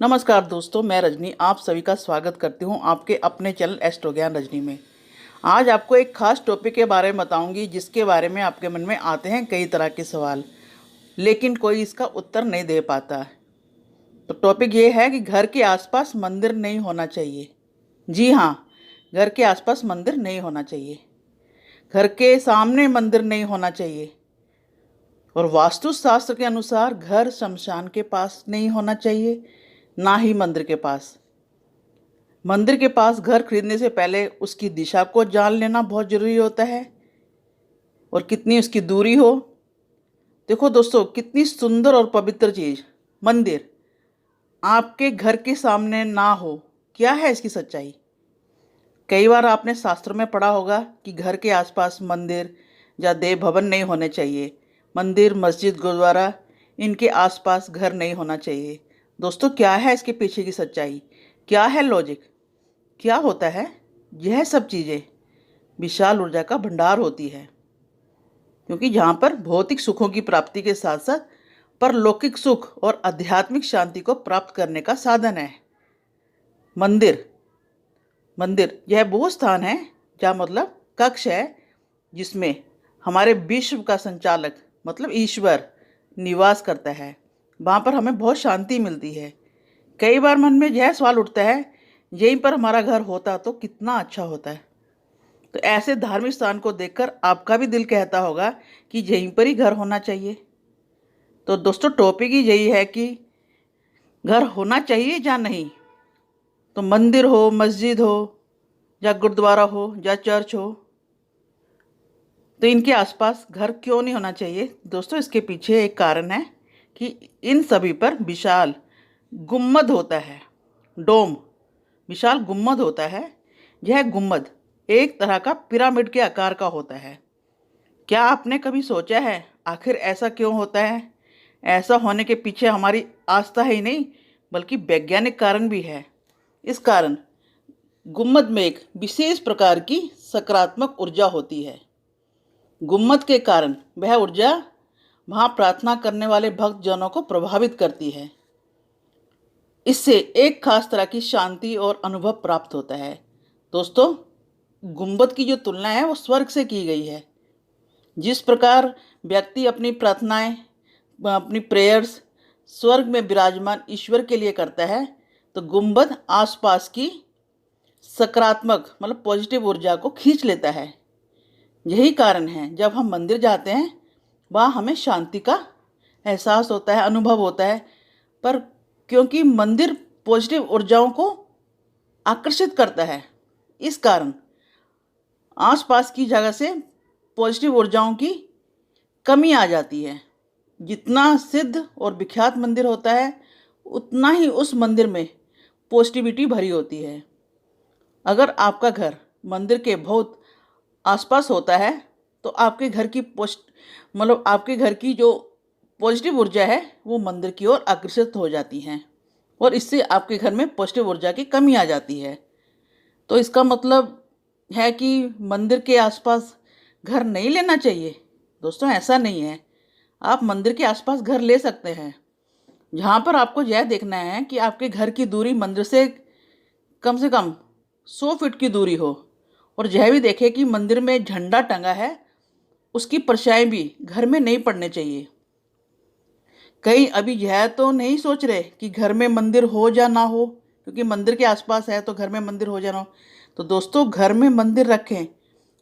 नमस्कार दोस्तों, मैं रजनी आप सभी का स्वागत करती हूं आपके अपने चैनल एस्ट्रो ज्ञान रजनी में। आज आपको एक खास टॉपिक के बारे में बताऊंगी जिसके बारे में आपके मन में आते हैं कई तरह के सवाल, लेकिन कोई इसका उत्तर नहीं दे पाता। तो टॉपिक ये है कि घर के आसपास मंदिर नहीं होना चाहिए। जी हाँ, घर के आसपास मंदिर नहीं होना चाहिए। घर के सामने मंदिर नहीं होना चाहिए। और वास्तुशास्त्र के अनुसार घर शमशान के पास नहीं होना चाहिए, ना ही मंदिर के पास। मंदिर के पास घर खरीदने से पहले उसकी दिशा को जान लेना बहुत ज़रूरी होता है और कितनी उसकी दूरी हो। देखो दोस्तों, कितनी सुंदर और पवित्र चीज़ मंदिर आपके घर के सामने ना हो, क्या है इसकी सच्चाई? कई बार आपने शास्त्रों में पढ़ा होगा कि घर के आसपास मंदिर या देव भवन नहीं होने चाहिए। मंदिर, मस्जिद, गुरुद्वारा, इनके आसपास घर नहीं होना चाहिए। दोस्तों, क्या है इसके पीछे की सच्चाई? क्या है लॉजिक? क्या होता है? यह सब चीज़ें विशाल ऊर्जा का भंडार होती है, क्योंकि जहाँ पर भौतिक सुखों की प्राप्ति के साथ साथ परलौकिक सुख और आध्यात्मिक शांति को प्राप्त करने का साधन है मंदिर। मंदिर यह वो स्थान है जहाँ मतलब कक्ष है जिसमें हमारे विश्व का संचालक मतलब ईश्वर निवास करता है। वहाँ पर हमें बहुत शांति मिलती है। कई बार मन में यह सवाल उठता है, यहीं पर हमारा घर होता तो कितना अच्छा होता है। तो ऐसे धार्मिक स्थान को देखकर आपका भी दिल कहता होगा कि यहीं पर ही घर होना चाहिए। तो दोस्तों, टॉपिक ही यही है कि घर होना चाहिए या नहीं। तो मंदिर हो, मस्जिद हो, या गुरुद्वारा हो, या चर्च हो, तो इनके आसपास घर क्यों नहीं होना चाहिए? दोस्तों, इसके पीछे एक कारण है कि इन सभी पर विशाल गुम्मद होता है, डोम, विशाल गुम्मद होता है। यह गुम्मद एक तरह का पिरामिड के आकार का होता है। क्या आपने कभी सोचा है आखिर ऐसा क्यों होता है? ऐसा होने के पीछे हमारी आस्था ही नहीं बल्कि वैज्ञानिक कारण भी है। इस कारण गुम्मद में एक विशेष प्रकार की सकारात्मक ऊर्जा होती है। गुम्मद के कारण वह ऊर्जा वहाँ प्रार्थना करने वाले भक्तजनों को प्रभावित करती है। इससे एक खास तरह की शांति और अनुभव प्राप्त होता है। दोस्तों, गुम्बद की जो तुलना है वो स्वर्ग से की गई है। जिस प्रकार व्यक्ति अपनी प्रार्थनाएं, अपनी प्रेयर्स स्वर्ग में विराजमान ईश्वर के लिए करता है, तो गुम्बद आसपास की सकारात्मक मतलब पॉजिटिव ऊर्जा को खींच लेता है। यही कारण है जब हम मंदिर जाते हैं वहाँ हमें शांति का एहसास होता है, अनुभव होता है। पर क्योंकि मंदिर पॉजिटिव ऊर्जाओं को आकर्षित करता है, इस कारण आसपास की जगह से पॉजिटिव ऊर्जाओं की कमी आ जाती है। जितना सिद्ध और विख्यात मंदिर होता है उतना ही उस मंदिर में पॉजिटिविटी भरी होती है। अगर आपका घर मंदिर के बहुत आसपास होता है तो आपके घर की आपके घर की जो पॉजिटिव ऊर्जा है वो मंदिर की ओर आकर्षित हो जाती हैं और इससे आपके घर में पॉजिटिव ऊर्जा की कमी आ जाती है। तो इसका मतलब है कि मंदिर के आसपास घर नहीं लेना चाहिए। दोस्तों, ऐसा नहीं है। आप मंदिर के आसपास घर ले सकते हैं। जहाँ पर आपको यह देखना है कि आपके घर की दूरी मंदिर से कम 100 फीट की दूरी हो, और यह भी देखें कि मंदिर में झंडा टंगा है उसकी परछाई भी घर में नहीं पड़ने चाहिए। कहीं अभी यह तो नहीं सोच रहे कि घर में मंदिर हो या ना हो, क्योंकि मंदिर के आसपास है तो घर में मंदिर हो या ना हो। तो दोस्तों, घर में मंदिर रखें,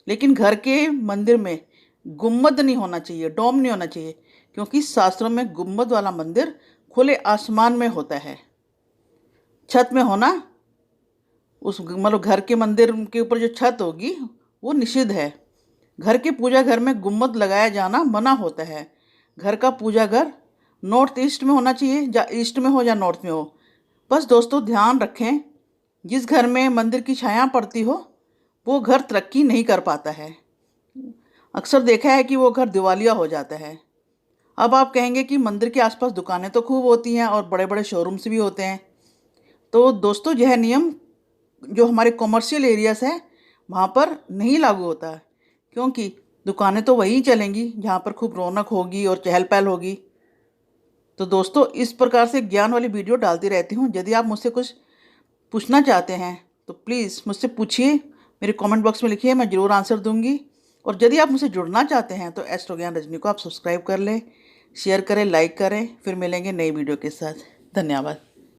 लेकिन घर के मंदिर में गुम्बद नहीं होना चाहिए, डोम नहीं होना चाहिए, क्योंकि शास्त्रों में गुम्बद वाला मंदिर खुले आसमान में होता है। छत में होना, उस घर के मंदिर के ऊपर जो छत होगी वो निषिद्ध है। घर के पूजा घर में गुम्बद लगाया जाना मना होता है। घर का पूजा घर नॉर्थ ईस्ट में होना चाहिए, या ईस्ट में हो या नॉर्थ में हो। बस दोस्तों, ध्यान रखें, जिस घर में मंदिर की छाया पड़ती हो वो घर तरक्की नहीं कर पाता है। अक्सर देखा है कि वो घर दिवालिया हो जाता है। अब आप कहेंगे कि मंदिर के आसपास दुकानें तो खूब होती हैं और बड़े बड़े शोरूम्स भी होते हैं। तो दोस्तों, यह नियम जो हमारे कॉमर्शियल एरियाज हैं वहाँ पर नहीं लागू होता है, क्योंकि दुकानें तो वहीं चलेंगी जहाँ पर खूब रौनक होगी और चहल पहल होगी। तो दोस्तों इस प्रकार से ज्ञान वाली वीडियो डालती रहती हूँ। यदि आप मुझसे कुछ पूछना चाहते हैं तो प्लीज़ मुझसे पूछिए, मेरे कमेंट बॉक्स में लिखिए, मैं ज़रूर आंसर दूंगी। और यदि आप मुझसे जुड़ना चाहते हैं तो एस्ट्रो ज्ञान रजनी को आप सब्सक्राइब कर लें, शेयर करें, लाइक करें। फिर मिलेंगे नई वीडियो के साथ। धन्यवाद।